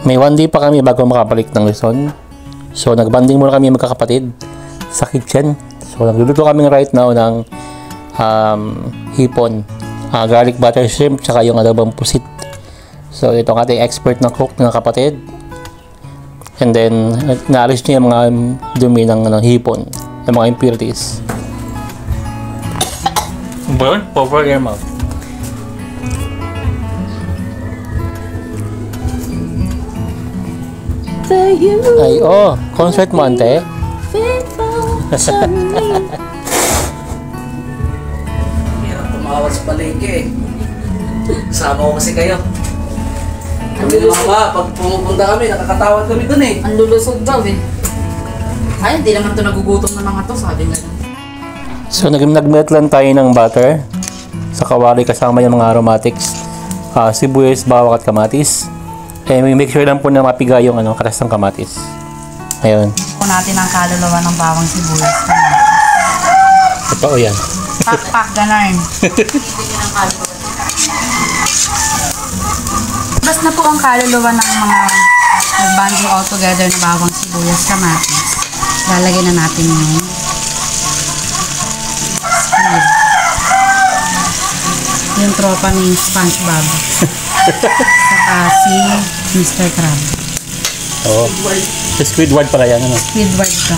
May 1 day pa kami bago makabalik ng Luzon. So nagbanding muna kami magkakapatid sa kitchen. So nagluluto kami right now ng hipon, garlic butter shrimp, tsaka yung adobong pusit. So ito ang ating expert na cook ng kapatid. And then naalis niya yung mga dumi ng hipon, yung mga impurities. Burn over your mouth. Ay, oh, concert mo, ante. Hirap tumawag sa palengke. Sama ko kasi kayo. Kami ni Mama, pag pumupunta kami, nakakatawad kami dun eh. Ang lulusog daw eh. Ay, hindi naman ito nagugutom ng mga to, sabi nga. So, nag-melt lang tayo ng butter sa kawali kasama yung mga aromatics, sibuyas, bawang at kamatis. Eh, make sure lang po na mapiga yung katas ng kamatis. Ayun. Kung natin ang kaluluwa ng bawang sibuyas. Totoo yan. Pak-pak, ganarn. Bas na po ang kaluluwa ng mga nagbanding all together na bawang sibuyas, kamatis. Lalagyan na natin yung squid. Yung tropa ni SpongeBob. Saka si Mr. Crab. Oo. Squidward pala yan. Squidward ka.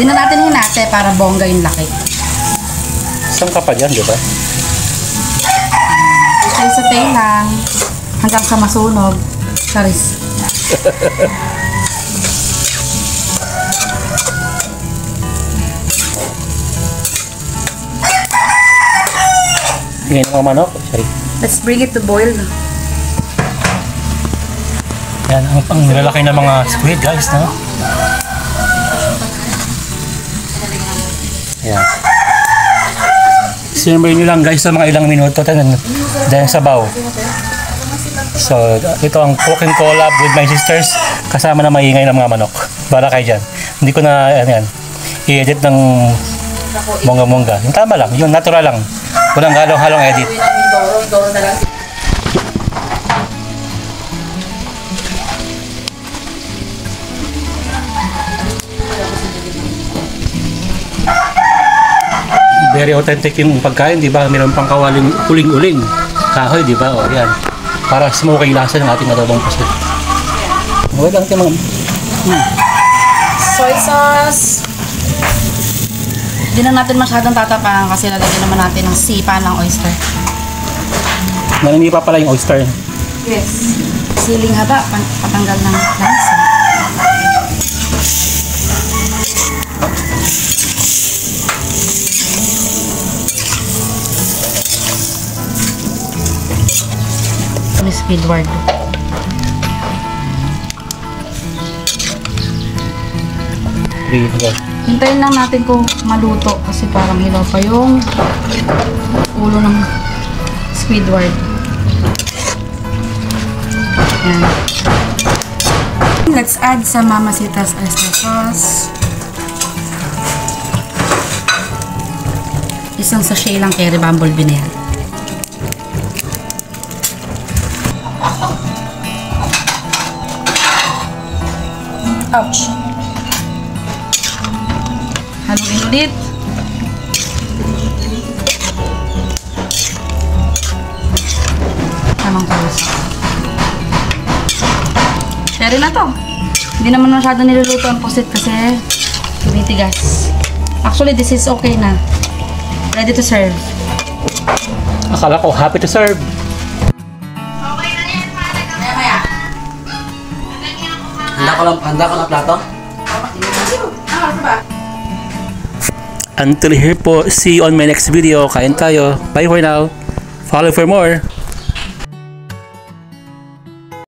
Di na natin hinate para bongga yung laki. Isang kapal yan, di ba? Isay-satay lang hanggang sa masunog. Charis. Ngayon ang manok. Sorry. Let's bring it to boil. Yan, ang nilalaki ng mga squid, guys, no? Yan. Simmer nyo lang, guys, sa mga ilang minuto dahil sabaw. So, ito ang cooking collab with my sisters kasama na maingay ng mga manok. Para kayo dyan. Hindi ko na, i-edit ng mongga-mongga. Yung tama lang, yung natural lang. Walang halong-halong edit. Very authentic yung pagkain, di ba? Meron pang kawaling uling-uling. Kahoy, di ba? O, yan. Para smoky lasa ng ating adobong pusit. Okay lang ito mga... Soy sauce. Hindi na natin masyadong tatapangan kasi lalagyan naman natin ng sipa ng oyster. Naninipa pala yung oyster. Yes. Siling haba, patanggal ng lansa. Squidward. Hintayin lang natin kung maluto kasi parang hilaw pa yung ulo ng Squidward. Yan. Let's add some Mamacita's oyster sauce. Isang sachet lang Cherry Bumblebee na yan. Ouch! Haluin ulit. Tamang kalusa. Share na to. Hindi naman masyado niluluto ang pusit kasi tumitigas. Actually, this is okay na. Ready to serve. Akala ko, happy to serve. Handa ko lang plato. Until here po, see you on my next video. Kain tayo. Bye for now. Follow for more.